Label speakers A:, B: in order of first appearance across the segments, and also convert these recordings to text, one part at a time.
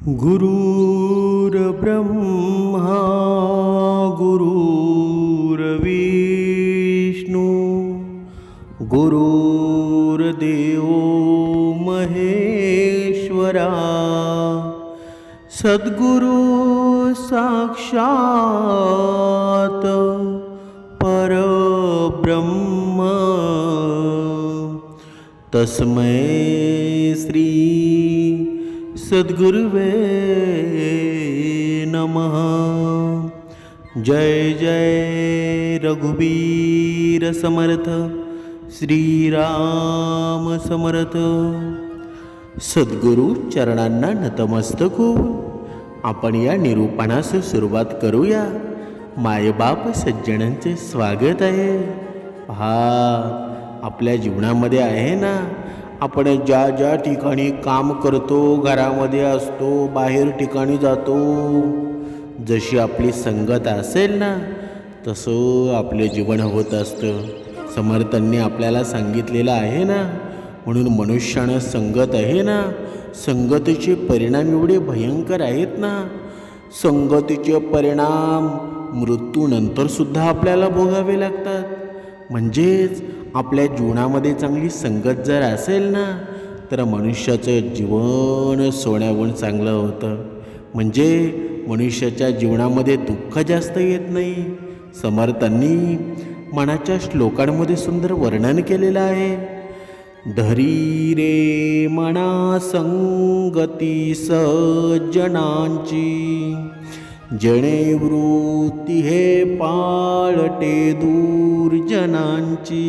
A: गुरुर्ब्रह्मा गुरुर्विष्णू गुरुर्देव महेश्वरा सद्गुरु साक्षात परब्रह्म तस्मै श्री सद्गुरुवे नमः। जय जय रघुवीर समर्थ श्रीराम समर्थ। सद्गुरु चरणांना नतमस्तक होऊन आपण या निरूपणास सुरुवात करूया। मायबाप सज्जनांचे स्वागत आहे। पहा, आपल्या जीवनामध्ये आहे ना, आपण ज्या ज्या ठिकाणी काम करतो, घरामध्ये असतो, बाहेर ठिकाणी जातो, जशी आपली संगत असेल ना तसं आपले जीवन होत असतं। समर्थांनी आपल्याला सांगितलेलं आहे ना, म्हणून मनुष्यानं संगत आहे ना, संगतीचे परिणाम एवढे भयंकर आहेत ना, संगतीचे परिणाम मृत्यूनंतर सुद्धा आपल्याला भोगावे लागतात। म्हणजेच आपल्या जीवनामध्ये चांगली संगत जर असेल ना तर मनुष्याचं जीवन सोन्याहून चांगलं होतं। म्हणजे मनुष्याच्या जीवनामध्ये दुःख जास्त येत नाही। समर्थांनी मनाच्या श्लोकांमध्ये सुंदर वर्णन केलेलं आहे। धरी रे मना संगती सज्जनांची, जणे वृत्ती हे पाळटे दूरजनांची,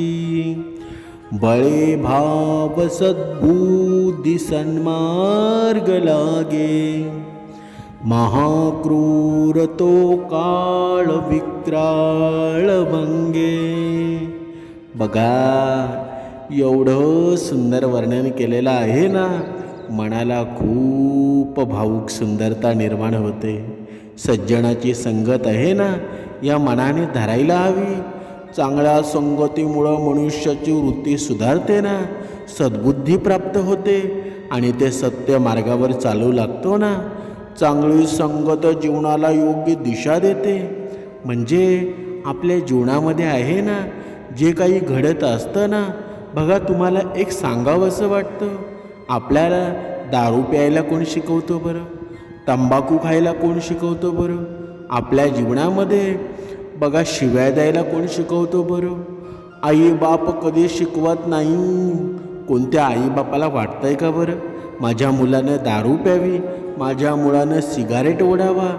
A: बळे भाव सद्बुद्धी सन्मार्ग लागे, महाक्रूर तो काळ विक्राळ भंगे। बघा, एवढं सुंदर वर्णन केलेलं आहे ना, मनाला खूप भावुक सुंदरता निर्माण होते। सज्जनाची संगत आहे ना, या मनाने धरायला हवी। चांगल्या संगतीमुळं मनुष्याची वृत्ती सुधारते ना, सद्बुद्धी प्राप्त होते आणि ते सत्य मार्गावर चालू लागतो ना। चांगली संगत जीवनाला योग्य दिशा देते। म्हणजे आपल्या जीवनामध्ये आहे ना, जे काही घडत असतं ना, बघा, तुम्हाला एक सांगावं असं वाटतं, आपल्याला दारू प्यायला कोण शिकवतो बरं? तंबाखू खायला कोण शिकवतो बरं? आपल्या जीवनामध्ये बघा, शिव्या द्यायला कोण शिकवतो बरं? आई बाप कधी शिकवत नाही। कोणत्या आईबापाला वाटतंय का बरं माझ्या मुलानं दारू प्यावी, माझ्या मुलानं सिगारेट ओढावा?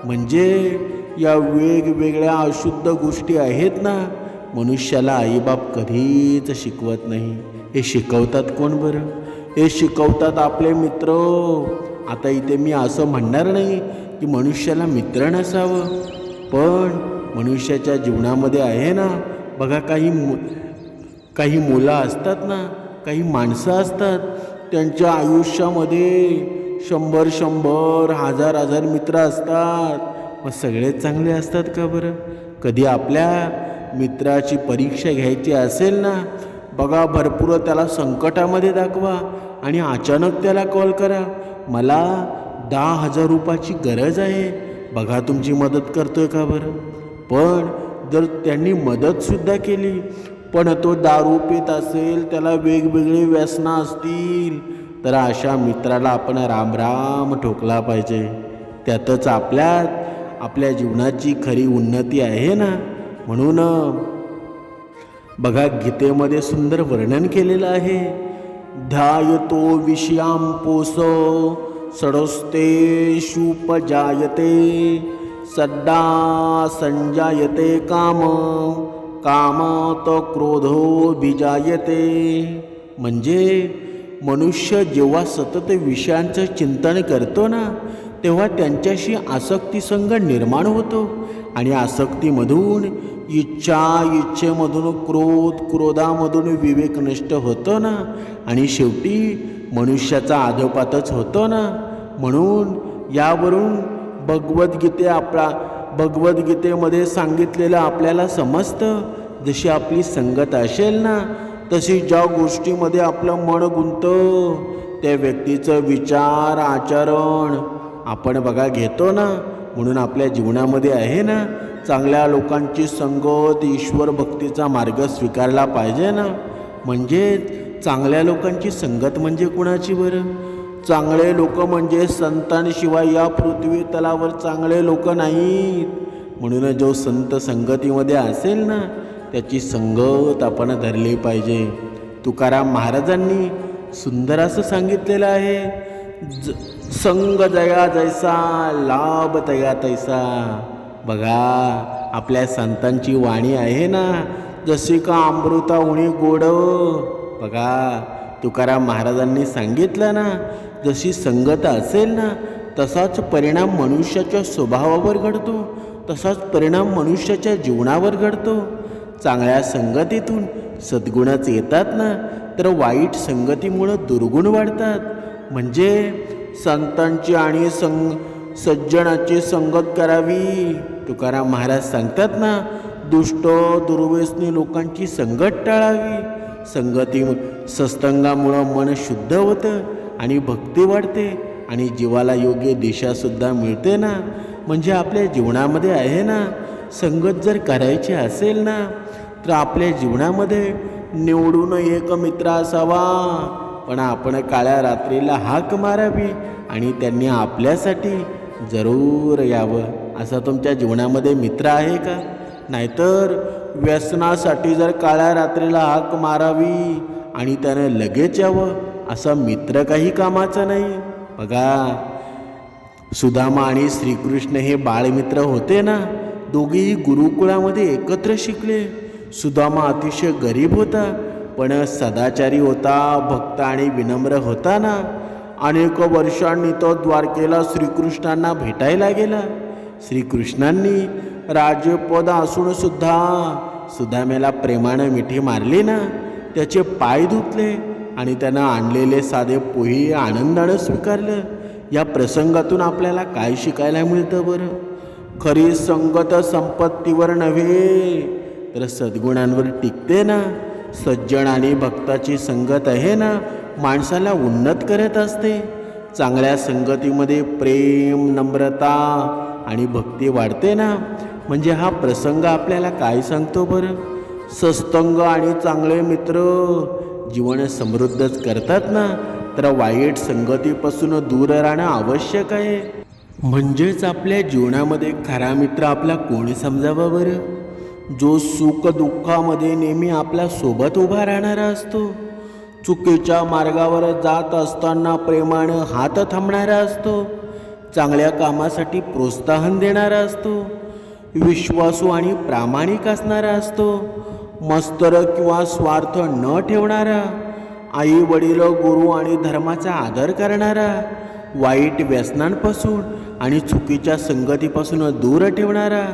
A: म्हणजे या वेगवेगळ्या अशुद्ध गोष्टी आहेत ना, मनुष्याला आईबाप कधीच शिकवत नाही। हे शिकवतात कोण बरं? हे शिकवतात आपले मित्र। आता इथे मी असं म्हणणार नाही की मनुष्याला मित्र नसावं, पण मनुष्याच्या जीवनामध्ये आहे ना, बघा, काही मुलं असतात ना, काही माणसं असतात, त्यांच्या आयुष्यामध्ये 100 हजार मित्र असतात। मग सगळे चांगले असतात का बरं? कधी आपल्या मित्राची परीक्षा घ्यायची असेल ना, बघा, भरपूर त्याला संकटामध्ये दाखवा आणि अचानक त्याला कॉल करा, मला 10,000 रुपयाची गरज आहे, बघा तुमची मदत करतोय का बरं? पण जर त्यांनी मदतसुद्धा केली, पण तो दारू पित असेल, त्याला वेगवेगळी व्यसनं असतील, तर अशा मित्राला आपण राम राम ठोकला पाहिजे। त्यातच आपल्या जीवनाची खरी उन्नती आहे ना। म्हणून बघा, गीतेमध्ये सुंदर वर्णन केलेलं आहे। ध्यायतो विषयां पोस षडस्तेषुपजायते, सद्दा संजायते काम, कामात क्रोधोभिजायते। म्हणजे मनुष्य जेव्हा सतत विषयांचं चिंतन करतो ना, तेव्हा त्यांच्याशी आसक्तीसंग निर्माण होतो आणि आसक्तीमधून इच्छेमधून क्रोधामधून विवेक नष्ट होतो ना, आणि शेवटी मनुष्याचा अधोपातच होतो ना। म्हणून यावरून भगवद्गीतेमध्ये सांगितलेलं आपल्याला समजतं, जशी आपली संगत असेल ना, तशी ज्या गोष्टीमध्ये आपलं मन गुंततं त्या व्यक्तीचं विचार आचरण आपण बघा घेतो ना, म्हणून आपल्या जीवनामध्ये आहे ना चांगल्या लोकांची संगत, ईश्वर भक्तीचा मार्ग स्वीकारला पाहिजे ना. म्हणजे चांगल्या लोकांची संगत म्हणजे कुणाची बरं? चांगले लोक म्हणजे संतांशिवाय या पृथ्वी तलावर चांगले लोक नाहीत. म्हणून जो संत संगतीमध्ये असेल ना त्याची संगत आपण धरली पाहिजे. तुकाराम महाराजांनी सुंदर असं सांगितलेलं आहे, संग जया जैसा लाभ तया तैसा. बघा आपल्या संतांची वाणी आहे ना, जशी का अमृता उणी गोड. बघा तुकाराम महाराजांनी सांगितलं ना, जशी संगत असेल ना तसाच परिणाम मनुष्याच्या स्वभावावर घडतो, तसाच परिणाम मनुष्याच्या जीवनावर घडतो. चांगल्या संगतीतून सद्गुणच येतात ना, तर वाईट संगतीमुळं दुर्गुण वाढतात. म्हणजे संतांची आणि सज्जनाची संगत करावी. तुकाराम महाराज सांगतात ना, दुष्ट दुर्व्यसनी लोकांची संगत टाळावी. संगती सत्संगामुळं मन शुद्ध होतं आणि भक्ती वाढते आणि जीवाला योग्य दिशासुद्धा मिळते ना. म्हणजे आपल्या जीवनामध्ये आहे ना संगत जर करायची असेल ना तर आपल्या जीवनामध्ये निवडून एक मित्र असावा. पण आपण काळ्या रात्रीला हाक मारावी आणि त्यांनी आपल्यासाठी जरूर यावं. असा तुमच्या जीवनामध्ये मित्र आहे का? नाहीतर व्यसनासाठी जर काळ्या रात्रीला हाक मारावी आणि त्यानं लगेच यावं असा मित्र काही कामाचा नाही. बघा सुदामा आणि श्रीकृष्ण हे बाळमित्र होते ना. दोघेही गुरुकुळामध्ये एकत्र शिकले. सुदामा अतिशय गरीब होता पण सदाचारी होता, भक्त आणि विनम्र होता ना. अनेक वर्षांनी तो द्वारकेला श्रीकृष्णांना भेटायला गेला. श्रीकृष्णांनी राजपद असून सुद्धा सुदामेला प्रेमानं मिठी मारली ना, त्याचे पाय धुतले आणि त्यानं आणलेले साधे पोहे आनंदानं स्वीकारलं. या प्रसंगातून आपल्याला काय शिकायला मिळतं बरं? खरी संगत संपत्तीवर नव्हे तर सद्गुणांवर टिकते ना. सज्जन आणि भक्ताची संगत आहे ना माणसाला उन्नत करत असते. चांगल्या संगतीमध्ये प्रेम, नम्रता आणि भक्ती वाढते ना. म्हणजे हा प्रसंग आपल्याला काय सांगतो बरं? सत्संग आणि चांगले मित्र जीवन समृद्धच करतात ना, तर वाईट संगतीपासून दूर राहणं आवश्यक आहे. म्हणजेच आपल्या जीवनामध्ये खरा मित्र आपला कोणी समजावा बरं? जो सुख दुःखामध्ये नेहमी आपल्या सोबत उभा राहणारा असतो, चुकीच्या मार्गावर जात असताना प्रेमानं हात थांबणारा असतो, चांगल्या कामासाठी प्रोत्साहन देणारा असतो, विश्वासू आणि प्रामाणिक असणारा असतो, मत्सर किंवा स्वार्थ न ठेवणारा, आई वडील, गुरु आणि धर्माचा आदर करणारा, वाईट व्यसनांपासून आणि चुकीच्या संगतीपासून दूर ठेवणारा.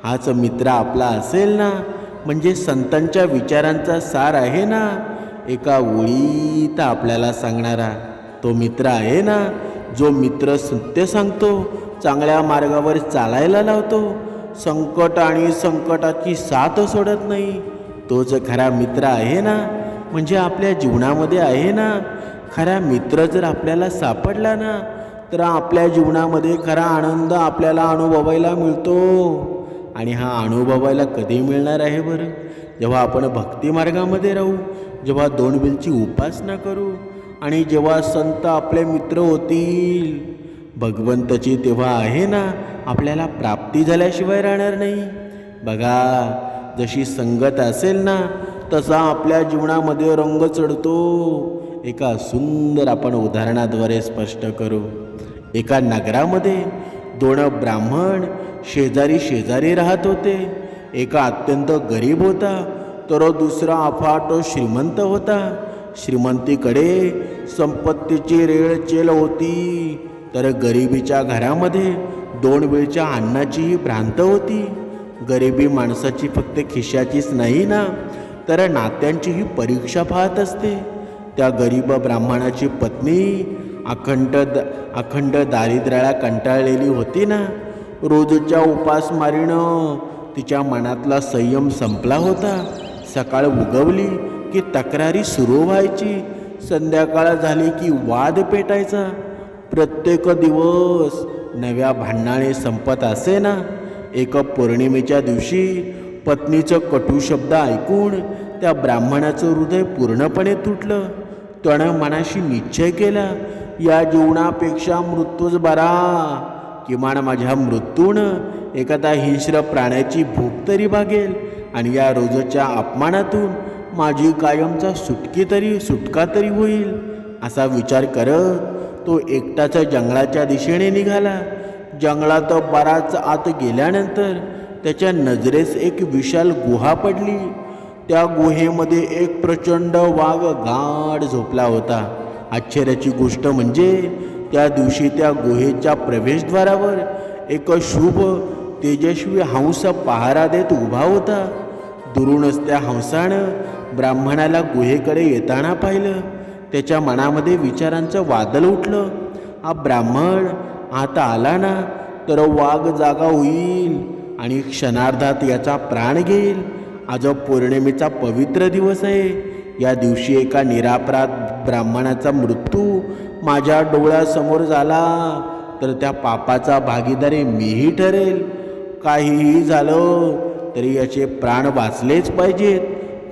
A: हाच मित्र आपला असेल ना, म्हणजे संतांच्या विचारांचा सार आहे ना एका ओळीत आपल्याला सांगणारा. तो मित्र आहे ना जो मित्र सत्य सांगतो, चांगल्या मार्गावर चालायला लावतो, संकट आणि संकटाची साथ सोडत नाही. तोच खरा मित्र आहे ना. म्हणजे आपल्या जीवनामध्ये आहे ना खरा मित्र जर आपल्याला सापडला ना तर आपल्या जीवनामध्ये खरा आनंद आपल्याला अनुभवायला मिळतो. आणि हा अनुभवायला कधी मिळणार आहे बरं? जेव्हा आपण भक्ती मार्गामध्ये राहू, जेव्हा दोन वेळची उपासना करू आणि जेव्हा संत आपले मित्र होतील भगवंताची, तेव्हा आहे ना आपल्याला प्राप्ती झाल्याशिवाय राहणार नाही. बघा जशी संगत असेल ना तसा आपल्या जीवनामध्ये रंग चढतो. एका सुंदर आपण उदाहरणाद्वारे स्पष्ट करू. एका नगरामध्ये दोन ब्राह्मण शेजारी शेजारी राहत होते. एका अत्यंत गरीब होता तर दुसरा अफाट श्रीमंत होता. श्रीमंतीकडे संपत्तीची रेळचेल होती तर गरिबीच्या घरामध्ये दोन वेळच्या अन्नाचीही भ्रांत होती. गरिबी माणसाची फक्त खिशाचीच नाही ना, तर नात्यांचीही परीक्षा पाहत असते. त्या गरीब ब्राह्मणाची पत्नी अखंड दारिद्र्याला कंटाळलेली होती ना. रोजच्या उपासमारीनं तिच्या मनातला संयम संपला होता. सकाळ उगवली की तक्रारी सुरू व्हायची, संध्याकाळ झाली की वाद पेटायचा. प्रत्येक दिवस नव्या भांडणाने संपत असे ना. एका पौर्णिमेच्या दिवशी पत्नीचं कटू शब्द ऐकून त्या ब्राह्मणाचं हृदय पूर्णपणे तुटलं. त्यानं मनाशी निश्चय केला, या जीवनापेक्षा मृत्यूच बरा. किमान माझ्या मृत्यूनं एखादा हिंस्र प्राण्याची भूक तरी भागेल आणि या रोजच्या अपमानातून माझी कायमचा सुटका तरी होईल. असा विचार करत तो एकटाच जंगलाच्या दिशेने निघाला. जंगलात बराच आत गेल्यानंतर त्याच्या नजरेस एक विशाल गुहा पडली. त्या गुहेमध्ये एक प्रचंड वाघ गाढ झोपला होता. आश्चर्याची गोष्ट म्हणजे त्या दिवशी त्या गुहेच्या प्रवेशद्वारावर एक शुभ तेजस्वी हंस पहारा देत उभा होता. दुरूनच त्या हंसानं ब्राह्मणाला गुहेकडे येताना पाहिलं. त्याच्या मनामध्ये विचारांचं वादळ उठलं. हा ब्राह्मण आता आला ना तर वाघ जागा होईल आणि क्षणार्धात याचा प्राण घेईल. आज पौर्णिमेचा पवित्र दिवस आहे. या दिवशी एका निरापराध ब्राह्मणाचा मृत्यू माझ्या डोळ्यासमोर झाला तर त्या पापाचा भागीदारी मीही ठरेल. काहीही झालं तरी याचे प्राण वाचलेच पाहिजेत.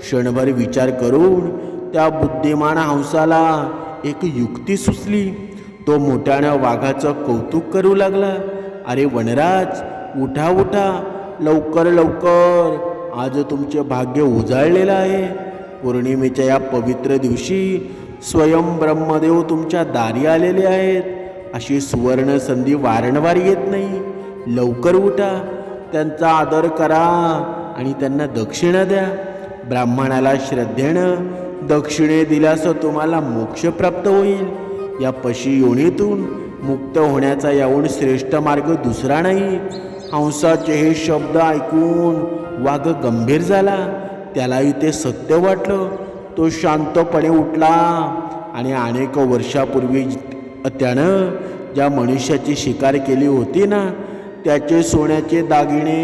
A: क्षणभर विचार करून त्या बुद्धिमान हंसाला एक युक्ती सुचली. तो मोठ्यानं वाघाचं कौतुक करू लागला. अरे वनराज, उठा उठा, लवकर लवकर, आज तुमचे भाग्य उजाळलेलं आहे. पौर्णिमेच्या या पवित्र दिवशी स्वयं ब्रह्मदेव तुमच्या दारी आलेले आहेत. अशी सुवर्ण संधी वारंवार येत नाही. लवकर उठा, त्यांचा आदर करा आणि त्यांना दक्षिणा द्या. ब्राह्मणाला श्रद्धेनं दक्षिणे दिल्यास तुम्हाला मोक्ष प्राप्त होईल. या पशी योनीतून मुक्त होण्याचा याहून श्रेष्ठ मार्ग दुसरा नाही. हंसाचे हे शब्द ऐकून वाघ गंभीर झाला. त्यालाही ते सत्य वाटलं. तो शांतपणे उठला आणि अनेक वर्षापूर्वी त्यानं ज्या मनुष्याची शिकार केली होती ना, त्याचे सोन्याचे दागिने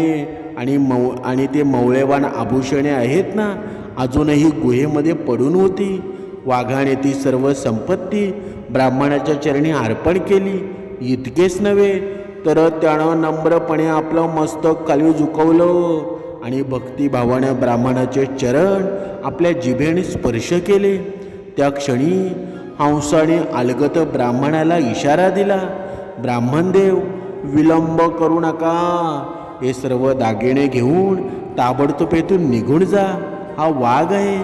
A: आणि ते मौल्यवान आभूषणे आहेत ना, अजूनही गुहेमध्ये पडून होती. वाघाने ती सर्व संपत्ती ब्राह्मणाच्या चरणी अर्पण केली. इतकेच नव्हे तर त्यानं नम्रपणे आपलं मस्तक खाली झुकवलं आणि भक्तिभावानं ब्राह्मणाचे चरण आपल्या जिभेने स्पर्श केले. त्या क्षणी हंसाने अलगत ब्राह्मणाला इशारा दिला, ब्राह्मणदेव, विलंब करू नका. हे सर्व दागिने घेऊन ताबडतोब येथून निघून जा. हा वाघ आहे,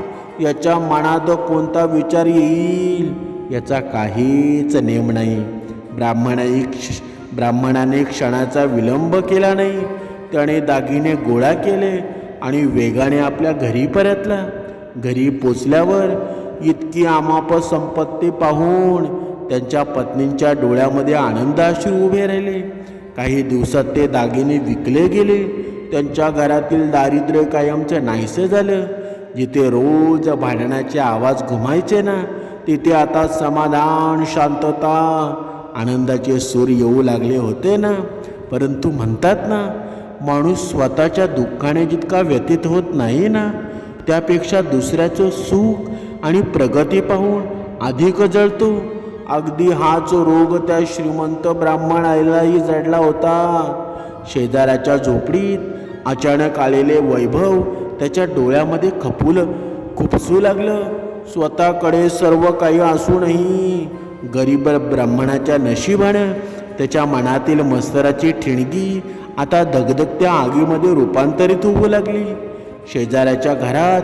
A: याच्या मनात कोणता विचार येईल याचा काहीच नेम नाही. ब्राह्मणाने क्षणाचा विलंब केला नाही. त्याने दागिने गोळा केले आणि वेगाने आपल्या घरी परतला. घरी पोचल्यावर इतकी अमाप संपत्ती पाहून त्यांच्या पत्नींच्या डोळ्यामध्ये आनंदाश्रू उभे राहिले. काही दिवसात ते दागिने विकले गेले. त्यांच्या घरातील दारिद्र्य कायमचं नाहीसं झालं. जिथे रोज भांडणाचे आवाज घुमायचे ना, तिथे आता समाधान, शांतता, आनंदाचे सूर येऊ लागले होते ना. परंतु म्हणतात ना, माणूस स्वतःच्या दुःखाने जितका व्यतीत होत नाही ना, त्यापेक्षा दुसऱ्याचं सुख आणि प्रगती पाहून अधिक जळतो. अगदी हाच रोग त्या श्रीमंत ब्राह्मणालाही जडला होता. शेजाऱ्याच्या झोपडीत अचानक आलेले वैभव त्याच्या डोळ्यामध्ये खुपसू लागलं. स्वतःकडे सर्व काही असूनही गरीब ब्राह्मणाच्या नशिबानं त्याच्या मनातील मस्तराची ठिणगी आता धगधगत्या आगीमध्ये रूपांतरित होऊ लागली. शेजाऱ्याच्या घरात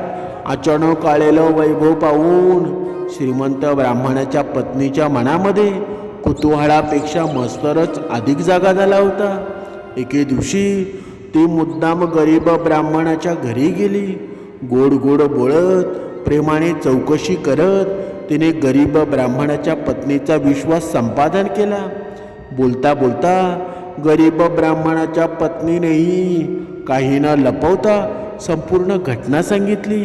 A: अचानक आलेलं वैभव पाहून श्रीमंत ब्राह्मणाच्या पत्नीच्या मनामध्ये कुतूहलापेक्षा मस्तरच अधिक जागा झाला होता. एके दिवशी ती मुद्दाम गरीब ब्राह्मणाच्या घरी गेली. गोड गोड बोलत, प्रेमाने चौकशी करत तिने गरीब ब्राह्मणाच्या पत्नीचा विश्वास संपादन केला. बोलता बोलता गरीब ब्राह्मणाच्या पत्नीनेही काही न लपवता संपूर्ण घटना सांगितली.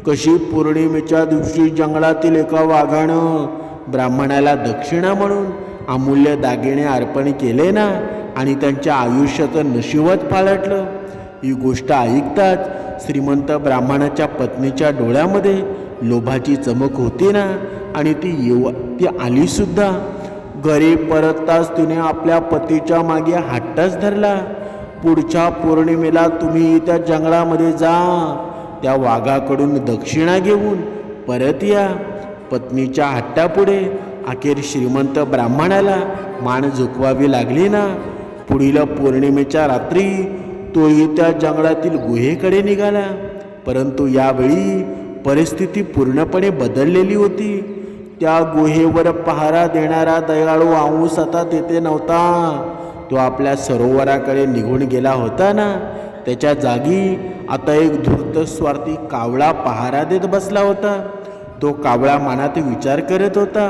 A: कशी पौर्णिमेच्या दिवशी जंगलातील एका वाघानं ब्राह्मणाला दक्षिणा म्हणून अमूल्य दागिने अर्पण केले ना आणि त्यांच्या आयुष्याचं नशिबच पालटलं. ही गोष्ट ऐकताच श्रीमंत ब्राह्मणाच्या पत्नीच्या डोळ्यामध्ये लोभाची चमक होती ना, आणि ती आलीसुद्धा. घरी परतताच तिने आपल्या पतीच्या मागे हट्टच धरला. पुढच्या पौर्णिमेला तुम्ही त्या जंगलामध्ये जा, त्या वाघाकडून दक्षिणा घेऊन परत या. पत्नीच्या हट्टापुढे अखेर श्रीमंत ब्राह्मणाला मान झुकवावी लागली ना. पुढील पौर्णिमेच्या रात्री तोही त्या जंगलातील गुहेकडे निघाला. परंतु यावेळी परिस्थिती पूर्णपणे बदललेली होती. त्या गुहेवर पहारा देणारा दयाळू हंस आता तेथे नव्हता. तो आपल्या सरोवराकडे निघून गेला होता ना. त्याच्या जागी आता एक धूर्त स्वार्थी कावळा पहारा देत बसला होता. तो कावळा मनात विचार करत होता,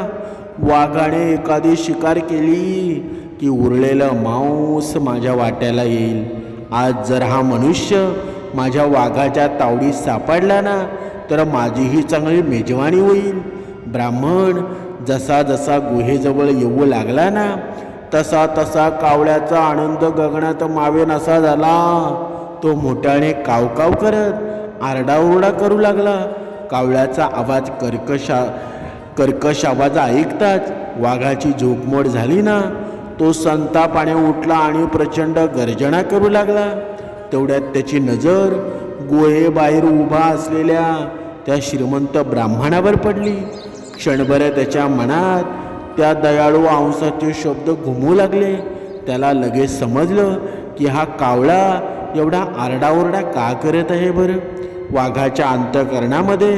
A: वाघाने एखादी शिकार केली की उरलेलं मांस माझ्या वाट्याला येईल. आज जर हा मनुष्य माझ्या वाघाच्या तावडीत सापडला ना, तर माझीही चांगली मेजवानी होईल. ब्राह्मण जसा जसा गुहेजवळ येऊ लागला ना, तसा तसा कावळ्याचा आनंद गगनात मावेनासा झाला. तो मोठ्याने कावकाव करत आरडाओरडा करू लागला. कावळ्याचा आवाज कर्कश आवाज ऐकताच वाघाची झोपमोड झाली ना. तो संतापाने उठला आणि प्रचंड गर्जना करू लागला. तेवढ्यात त्याची नजर गुहेबाहेर उभा असलेल्या त्या श्रीमंत ब्राह्मणावर पडली. क्षणभर त्याच्या मनात त्या दयाळू हंसाचे शब्द घुमू लागले. त्याला लगेच समजलं की हा कावळा एवढा आरडाओरडा का करत आहे बरं. वाघाच्या अंतःकरणामध्ये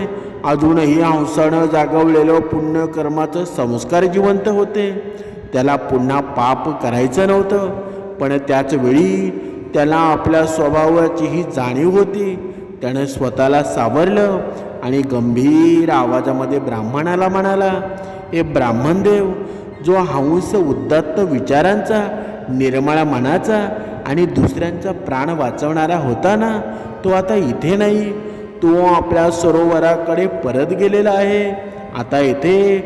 A: अजूनही हंसानं जागवलेलं पुण्यकर्माचं संस्कार जिवंत होते. त्याला पुन्हा पाप करायचं नव्हतं, पण त्याच वेळी त्याला आपल्या स्वभावाचीही जाणीव होती. त्यानं स्वतःला सावरलं आणि गंभीर आवाजामध्ये ब्राह्मणाला म्हणाला, हे ब्राह्मणदेव, जो हंस उदात्त विचारांचा, निर्मळ मनाचा आणि दुसऱ्यांचा प्राण वाचवणारा होता ना, तो आता इथे नाही. तो आपल्या सरोवराकडे परत गेलेला आहे. आता इथे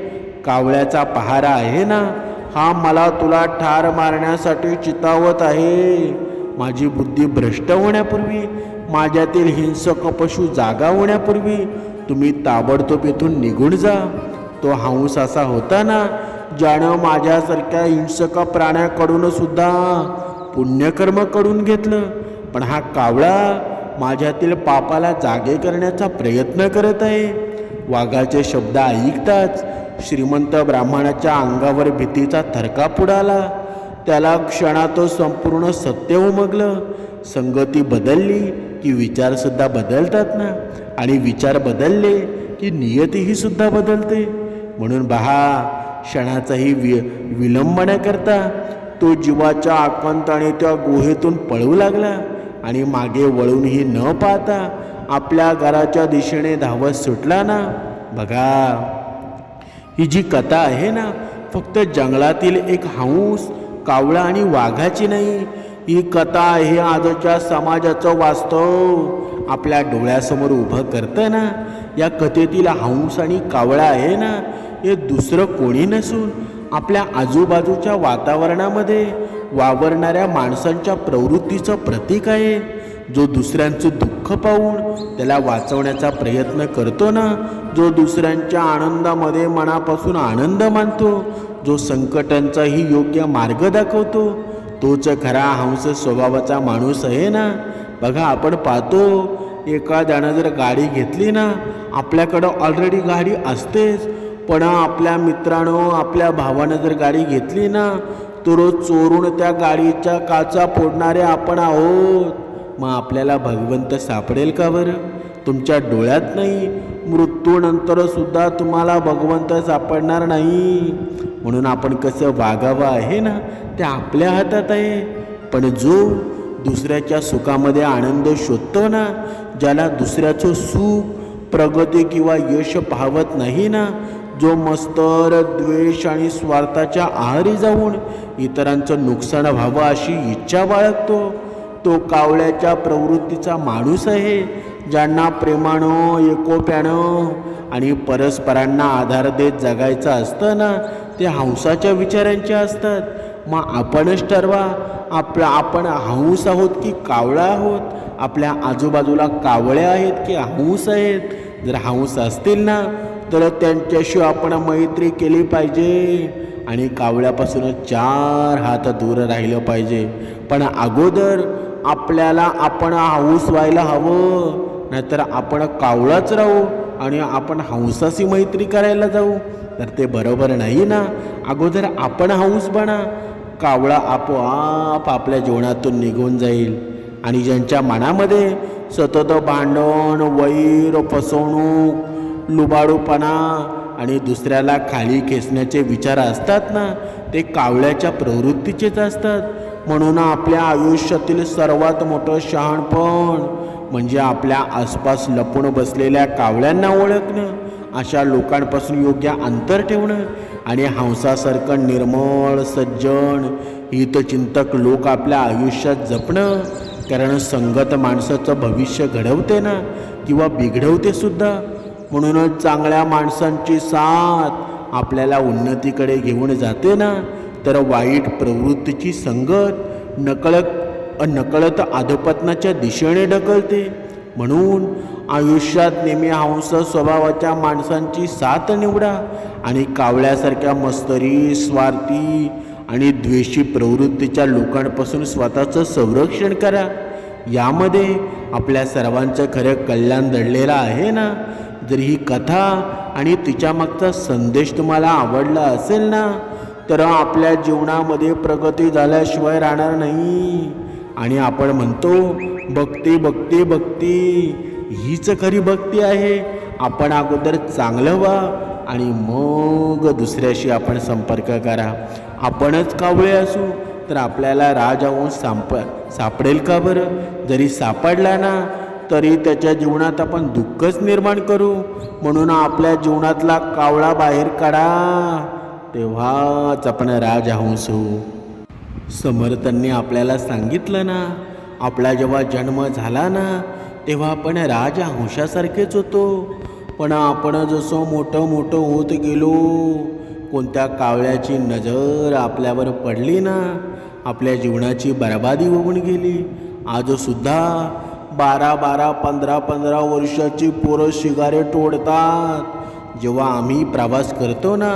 A: कावळ्याचा पहारा आहे ना, हा मला तुला ठार मारण्यासाठी चितावत आहे. माझी बुद्धी भ्रष्ट होण्यापूर्वी, माझ्यातील हिंसक पशु जागा होण्यापूर्वी तुम्ही ताबडतोब इथून निघून जा. तो हंस असा होता ना, ज्यानं माझ्यासारख्या हिंसक प्राण्याकडून सुद्धा पुण्यकर्म करून घेतलं. पण हा कावळा माझ्यातील पापाला जागे करण्याचा प्रयत्न करत आहे. वाघाचे शब्द ऐकताच श्रीमंत ब्राह्मणाच्या अंगावर भीतीचा थरकाप उडाला. त्याला क्षणातच संपूर्ण सत्य उमगलं. संगती बदलली की विचारसुद्धा बदलतात ना, आणि विचार बदलले की नियतीही सुद्धा बदलते. म्हणून क्षणाचाही विलंब न करता तो जीवाच्या आकांताने त्या गुहेतून पळू लागला आणि मागे वळूनही न पाहता आपल्या घराच्या दिशेने धावत सुटला ना. बघा, ही जी कथा आहे ना, फक्त जंगलातील एक हंस, कावळा आणि वाघाची नाही. ही कथा आहे आजच्या समाजाचं वास्तव आपल्या डोळ्यासमोर उभं करतं ना. या कथेतील हंस आणि कावळा आहे ना, हे दुसरं कोणी नसून आपल्या आजूबाजूच्या वातावरणामध्ये वावरणाऱ्या माणसांच्या प्रवृत्तीचं प्रतीक आहे. जो दुसऱ्यांचं दुःख पाहून त्याला वाचवण्याचा प्रयत्न करतो ना, जो दुसऱ्यांच्या आनंदामध्ये मनापासून आनंद मानतो, जो संकटांचाही योग्य मार्ग दाखवतो, तोच खरा हंस स्वभावाचा माणूस आहे ना. बघा, आपण पाहतो एखाद्यानं जर गाडी घेतली ना, आपल्याकडं ऑलरेडी गाडी असतेच, पण आपल्या मित्रानं, आपल्या भावानं जर गाडी घेतली ना, तर चोरून त्या गाडीच्या काचा फोडणारे आपण आहोत. मग आपल्याला भगवंत सापडेल का बरं? तुमच्या डोळ्यात नाही, मृत्यूनंतर सुद्धा तुम्हाला भगवंत सापडणार नाही. म्हणून आपण कसं वागावं आहे ना, ते आपल्या हातात आहे. पण जो दुसऱ्याच्या सुखामध्ये आनंद शोधतो ना, ज्याला दुसऱ्याचं सुख, प्रगती किंवा यश पाहवत नाही ना, जो मत्सर, द्वेष आणि स्वार्थाच्या आहारी जाऊन इतरांचं नुकसान व्हावं अशी इच्छा बाळगतो, तो कावळ्याच्या प्रवृत्तीचा माणूस आहे. ज्यांना प्रेमानं, एकोप्यानं आणि परस्परांना आधार देत जगायचं असतं ना, ते हंसाच्या विचारांचे असतात. मग आपणच ठरवा, आपण हंस आहोत की कावळा आहोत. आपल्या आजूबाजूला कावळे आहेत की हंस आहेत? जर हंस असतील ना, तर त्यांच्याशी आपण मैत्री केली पाहिजे. आणि कावळ्यापासून 4 हात दूर राहिलं पाहिजे. पण अगोदर आपल्याला आपण हौस व्हायला हवं, नाहीतर आपण कावळाच राहू आणि आपण हंसाशी मैत्री करायला जाऊ, तर ते बरोबर नाही ना. अगोदर आपण हौस बना, कावळा आपोआप आपल्या जीवनातून निघून जाईल. आणि ज्यांच्या मनामध्ये सतत भांडण, वैर, फसवणूक, लुबाडूपणा आणि दुसऱ्याला खाली खेचण्याचे विचार असतात ना, ते कावळ्याच्या प्रवृत्तीचेच असतात. म्हणून आपल्या आयुष्यातील सर्वात मोठं शहाणपण म्हणजे आपल्या आसपास लपून बसलेल्या कावळ्यांना ओळखणं, अशा लोकांपासून योग्य अंतर ठेवणं आणि हंसासारखं निर्मळ, सज्जन, हितचिंतक लोक आपल्या आयुष्यात जपणं. कारण संगत माणसाचं भविष्य घडवते ना, किंवा बिघडवते सुद्धा. म्हणूनच चांगल्या माणसांची साथ आपल्याला उन्नतीकडे घेऊन जाते ना, तर वाईट प्रवृत्तीची संगत नकळत अधपतनाच्या दिशेने ढकलते. म्हणून आयुष्यात नेहमी हंस स्वभावाच्या माणसांची साथ निवडा आणि कावळ्यासारख्या मस्तरी, स्वार्थी आणि द्वेषी प्रवृत्तीच्या लोकांपासून स्वतःचं संरक्षण करा. यामध्ये आपल्या सर्वांचं खरं कल्याण दडलेलं आहे ना. जर ही कथा आणि तिच्यामागचा संदेश तुम्हाला आवडला असेल ना, तर आपल्या जीवनामध्ये प्रगती झाल्याशिवाय राहणार नाही. आणि आपण म्हणतो भक्ती भक्ती भक्ती, हीच खरी भक्ती आहे. आपण अगोदर चांगलं व्हा आणि मग दुसऱ्याशी आपण संपर्क करा. आपणच कावळे असू तर आपल्याला राजहंस सापडेल का बरं? जरी सापडला ना, तरी त्याच्या जीवनात आपण दुःखच निर्माण करू. म्हणून आपल्या जीवनातला कावळा बाहेर काढा, तेव्हाच आपण राजहंस होऊ. समर्थांनी आपल्याला सांगितलं ना, आपला जेव्हा जन्म झाला ना, तेव्हा आपण राजहंसासारखेच होतो. पण आपण जसं मोठं मोठं होत गेलो, कोणत्या कावळ्याची नजर आपल्यावर पडली ना, आपल्या जीवनाची बरबादी होऊन गेली. आजसुद्धा 12-12, 15-15 वर्षाची पोरं सिगारेट ओढतात. जेव्हा आम्ही प्रवास करतो ना,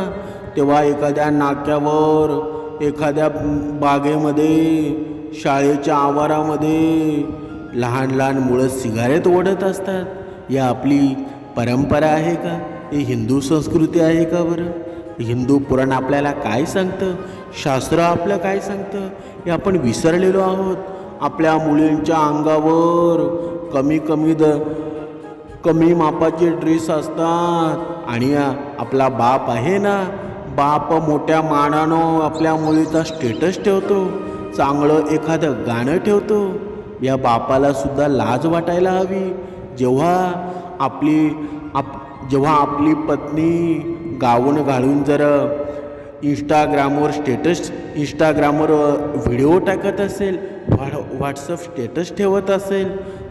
A: तेव्हा एखाद्या नाक्यावर, एखाद्या बागेमध्ये, शाळेच्या आवारामध्ये लहान लहान मुलं सिगारेट ओढत असतात. ही आपली परंपरा आहे का? ही हिंदू संस्कृती आहे का बरं? हिंदू पुराण आपल्याला काय सांगतं, शास्त्र आपलं काय सांगतं, हे आपण विसरलेलो आहोत. आपल्या मुलींच्या अंगावर कमी मापाचे ड्रेस असतात आणि आपला बाप आहे ना, बाप मोठ्या मानानं आपल्या मुलीचा स्टेटस ठेवतो, चांगलं एखादं गाणं ठेवतो. या बापाला सुद्धा लाज वाटायला हवी. जेव्हा आपली पत्नी गाऊन घालून जर इंस्टाग्रामवर व्हिडिओ टाकत असेल, व्हॉट्सअप स्टेटस ठेवत असेल,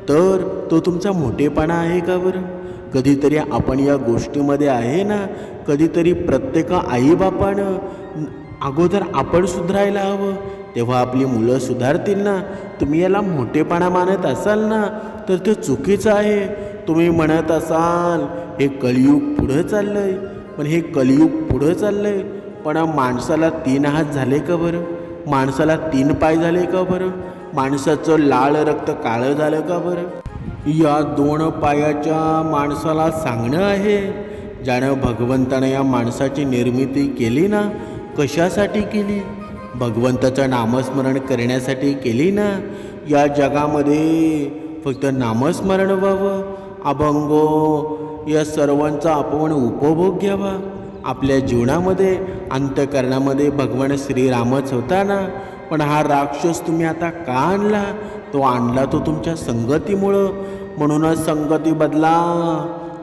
A: तर तो तुमचा मोठेपणा आहे का बरं? कधीतरी आपण या गोष्टीमध्ये आहे ना, कधीतरी प्रत्येक आईबापानं अगोदर आपण सुधारायला हवं, तेव्हा आपली मुलं सुधारतील ना. तुम्ही याला मोठेपणा मानत असाल ना, तर ते चुकीचं आहे. तुम्ही म्हणत असाल हे कलियुग पुढं चाललं आहे, पण हे कलियुग पुढं चाललं आहे, पण माणसाला 3 हात झाले का बरं? माणसाला 3 पाय झाले का बरं? माणसाचं लाल रक्त काळं झालं का बरं? या 2 पायाच्या माणसाला सांगणं आहे, ज्यानं भगवंतानं या माणसाची निर्मिती केली ना, कशासाठी केली? भगवंताचं नामस्मरण करण्यासाठी केली ना. या जगामध्ये फक्त नामस्मरण व्हावं, अभंग या सर्वांचा आपण उपभोग घ्यावा. आपल्या जीवनामध्ये अंतःकरणामध्ये भगवान श्रीरामच होता ना. पण हा राक्षस तुम्ही आता का आणला? तो आणला तो तुमच्या संगतीमुळं. म्हणूनच संगती बदला.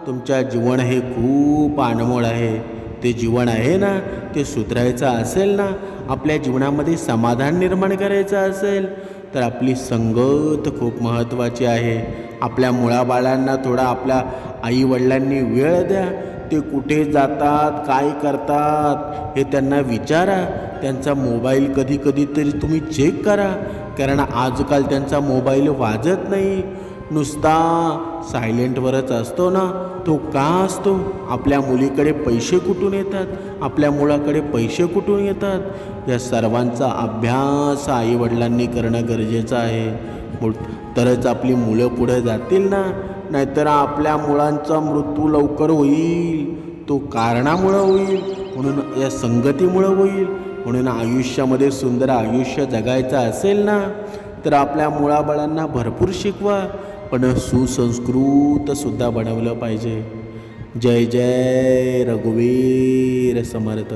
A: तुमच्या जीवन हे खूप अनमोल आहे. ते जीवन आहे ना, ते सुधारायचं असेल ना, आपल्या जीवनामध्ये समाधान निर्माण करायचं असेल, तर आपली संगत खूप महत्त्वाची आहे. आपल्या मुलाबाळांना थोडा आपल्या आईवडिलांनी वेळ द्या. ते कुठे जातात, काय करतात हे त्यांना विचारा. त्यांचा मोबाईल कधी तरी तुम्ही चेक करा, कारण आजकाल त्यांचा मोबाईल वाजत नाही. नुसता सायलेंटवरच असतो ना, तो का असतो? आपल्या मुलीकडे पैसे कुठून येतात, आपल्या मुलाकडे पैसे कुठून येतात, या सर्वांचा अभ्यास आईवडिलांनी करणं गरजेचं आहे. तरच आपली मुलं पुढे जातील ना. नाहीतर आपल्या मुलांचा मृत्यू लवकर होईल. तो कारणामुळं होईल, म्हणून या संगतीमुळं होईल. म्हणून आयुष्यामध्ये सुंदर आयुष्य जगायचं असेल ना, तर आपल्या मुलाबाळांना भरपूर शिकवा, पण सुसंस्कृतसुद्धा बनवलं पाहिजे. जय जय रघुवीर समर्थ.